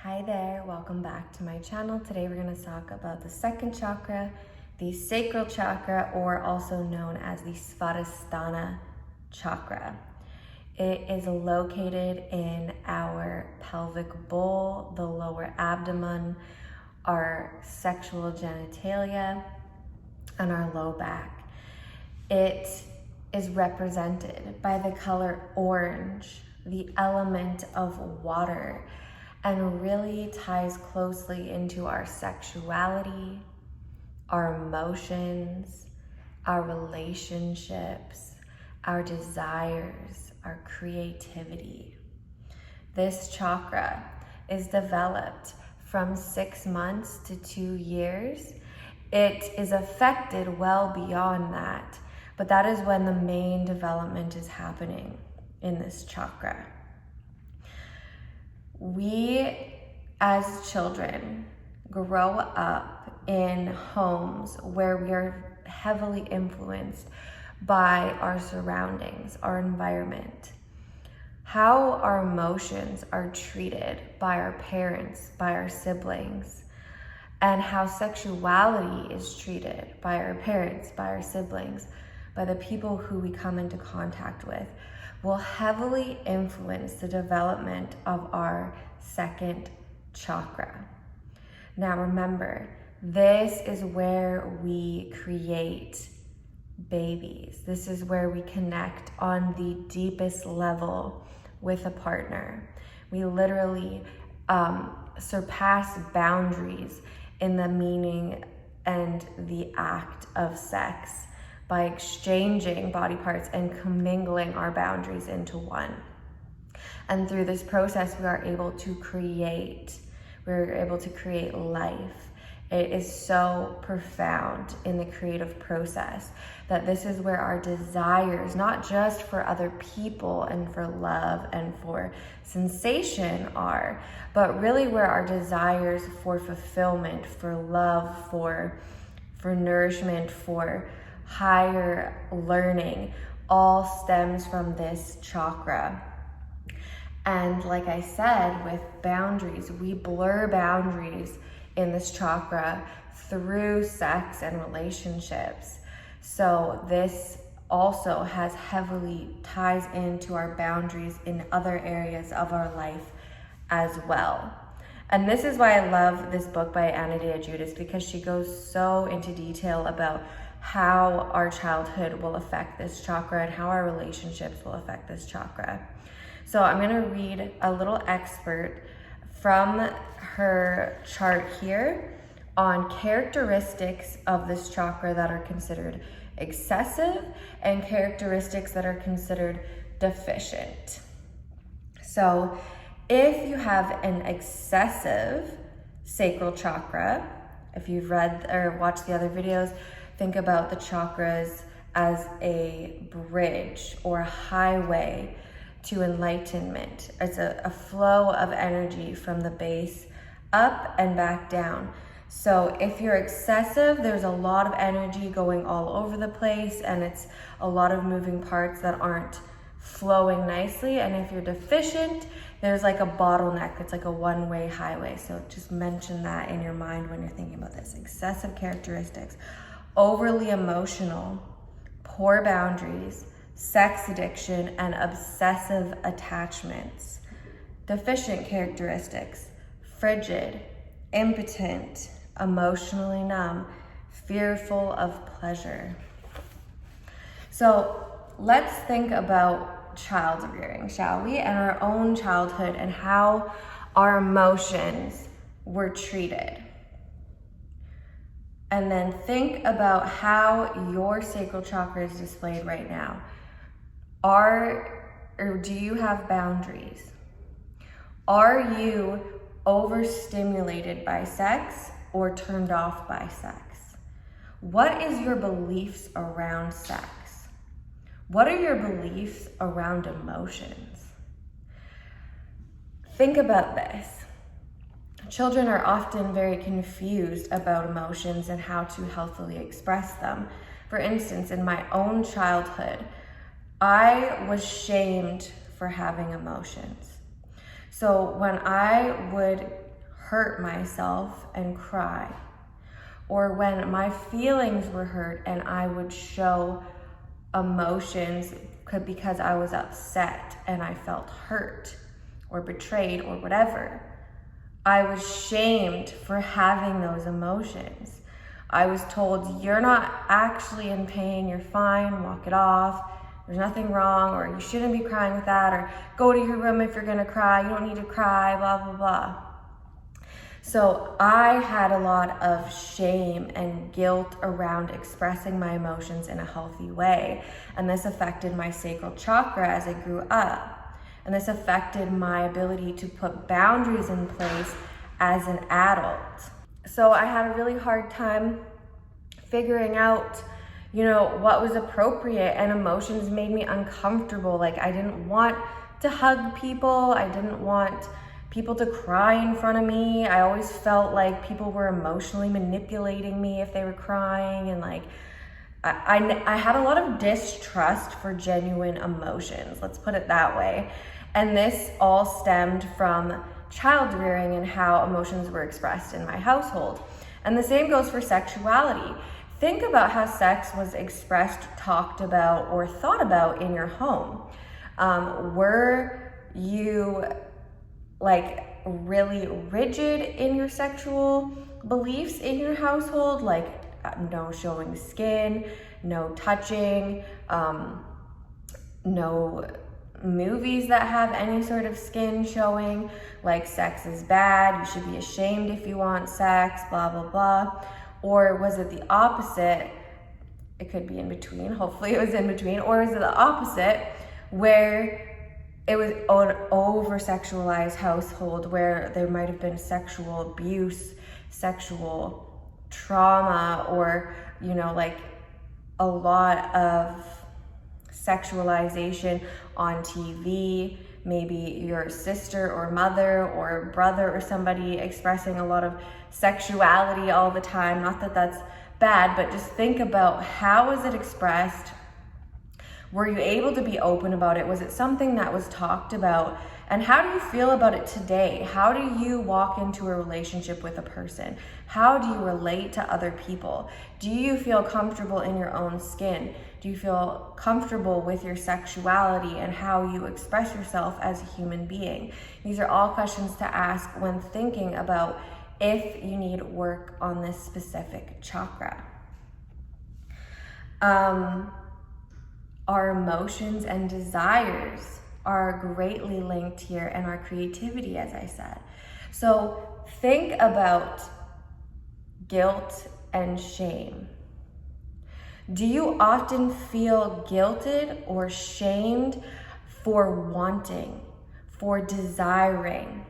Hi there, welcome back to my channel. Today we're going to talk about the second chakra, the sacral chakra, or also known as the Svadhisthana chakra. It is located in our pelvic bowl, the lower abdomen, our sexual genitalia, and our low back. It is represented by the color orange, the element of water, and really ties closely into our sexuality, our emotions, our relationships, our desires, our creativity. This chakra is developed from 6 months to 2 years. It is affected well beyond that, but that is when the main development is happening in this chakra. We, as children, grow up in homes where we are heavily influenced by our surroundings, our environment. How our emotions are treated by our parents, by our siblings, and how sexuality is treated by our parents, by our siblings, by the people who we come into contact with, will heavily influence the development of our second chakra. Now remember, this is where we create babies. This is where we connect on the deepest level with a partner. We literally surpass boundaries in the meaning and the act of sex by exchanging body parts and commingling our boundaries into one. And through this process, we are able to create life. It is so profound in the creative process that this is where our desires, not just for other people and for love and for sensation are, but really where our desires for fulfillment, for love, for nourishment, for higher learning, all stems from this chakra. And like I said, with boundaries, we blur boundaries in this chakra through sex and relationships. So this also has heavily ties into our boundaries in other areas of our life as well. And this is why I love this book by Anna Judas, because she goes so into detail about how our childhood will affect this chakra and how our relationships will affect this chakra. So I'm going to read a little excerpt from her chart here on characteristics of this chakra that are considered excessive and characteristics that are considered deficient. So if you have an excessive sacral chakra, if you've read or watched the other videos, think about the chakras as a bridge or a highway to enlightenment. It's a flow of energy from the base up and back down. So if you're excessive, there's a lot of energy going all over the place and it's a lot of moving parts that aren't flowing nicely. And if you're deficient, there's like a bottleneck. It's like a one-way highway. So just mention that in your mind when you're thinking about this. Excessive characteristics: overly emotional, poor boundaries, sex addiction, and obsessive attachments. Deficient characteristics: frigid, impotent, emotionally numb, fearful of pleasure. So let's think about child rearing, shall we? And our own childhood and how our emotions were treated. And then think about how your sacral chakra is displayed right now. Do you have boundaries? Are you overstimulated by sex or turned off by sex? What is your beliefs around sex? What are your beliefs around emotions? Think about this. Children are often very confused about emotions and how to healthily express them. For instance, in my own childhood, I was shamed for having emotions. So when I would hurt myself and cry. Or when my feelings were hurt and I would show emotions because I was upset and I felt hurt or betrayed or whatever. I was shamed for having those emotions. I was told, you're not actually in pain, you're fine, walk it off, there's nothing wrong, or you shouldn't be crying with that, or go to your room if you're gonna cry, you don't need to cry, blah, blah, blah. So I had a lot of shame and guilt around expressing my emotions in a healthy way. And this affected my sacral chakra as I grew up. And this affected my ability to put boundaries in place as an adult. So I had a really hard time figuring out, what was appropriate, and emotions made me uncomfortable. Like, I didn't want to hug people. I didn't want people to cry in front of me. I always felt like people were emotionally manipulating me if they were crying, and like I had a lot of distrust for genuine emotions, let's put it that way. And this all stemmed from child rearing and how emotions were expressed in my household. And the same goes for sexuality. Think about how sex was expressed, talked about, or thought about in your home. Were you like really rigid in your sexual beliefs in your household? Like no showing skin, no touching, no movies that have any sort of skin showing, like sex is bad, you should be ashamed if you want sex, blah, blah, blah. Or was it the opposite? It could be in between, hopefully it was in between. Or is it the opposite, where it was an over-sexualized household where there might have been sexual abuse, sexual trauma, or, like a lot of sexualization on TV, maybe your sister or mother or brother or somebody expressing a lot of sexuality all the time. Not that that's bad, but just think about, how is it expressed? Were you able to be open about it? Was it something that was talked about? And how do you feel about it today? How do you walk into a relationship with a person? How do you relate to other people? Do you feel comfortable in your own skin? Do you feel comfortable with your sexuality and how you express yourself as a human being? These are all questions to ask when thinking about if you need work on this specific chakra. Our emotions and desires are greatly linked here, and our creativity, as I said. So think about guilt and shame. Do you often feel guilted or shamed for wanting, for desiring?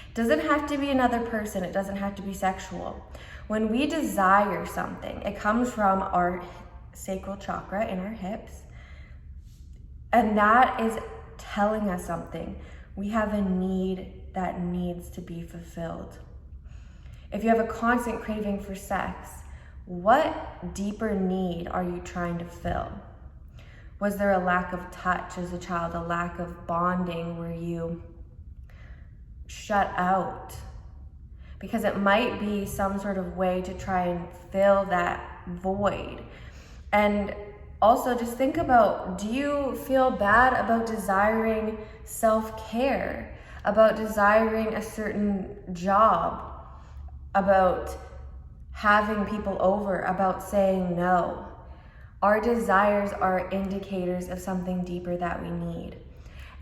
It doesn't have to be another person. It doesn't have to be sexual. When we desire something, it comes from our sacral chakra in our hips, and that is telling us something. We have a need that needs to be fulfilled. If you have a constant craving for sex, what deeper need are you trying to fill? Was there a lack of touch as a child, a lack of bonding? Were you shut out? Because it might be some sort of way to try and fill that void. And also just think about, do you feel bad about desiring self-care, about desiring a certain job, about having people over, about saying no? Our desires are indicators of something deeper that we need.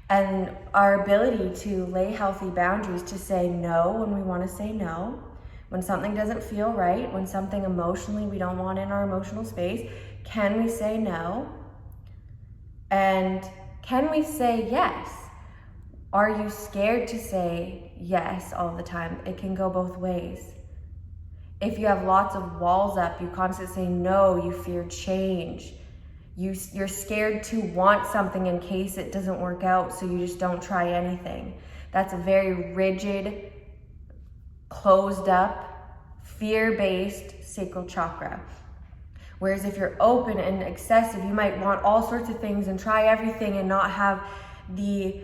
And our ability to lay healthy boundaries, to say no when we want to say no, when something doesn't feel right, when something emotionally we don't want in our emotional space, can we say no? And can we say yes? Are you scared to say yes all the time? It can go both ways. If you have lots of walls up, you constantly say no, you fear change. You're scared to want something in case it doesn't work out, so you just don't try anything. That's a very rigid, closed up, fear-based sacral chakra. Whereas if you're open and excessive, you might want all sorts of things and try everything and not have the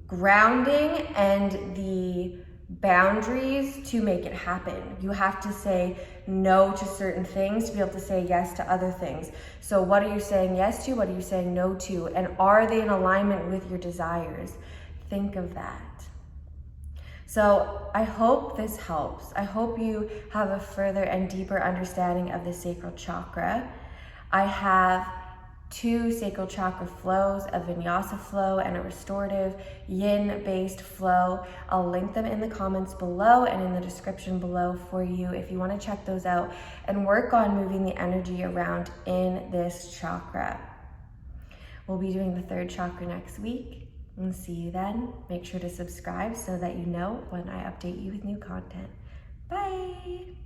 grounding and the boundaries to make it happen. You have to say no to certain things to be able to say yes to other things. So what are you saying yes to? What are you saying no to? And are they in alignment with your desires? Think of that. So I hope this helps. I hope you have a further and deeper understanding of the sacral chakra. I have 2 sacral chakra flows, a vinyasa flow and a restorative yin-based flow. I'll link them in the comments below and in the description below for you if you want to check those out and work on moving the energy around in this chakra. We'll be doing the 3rd chakra next week. And see you then. Make sure to subscribe so that you know when I update you with new content. Bye!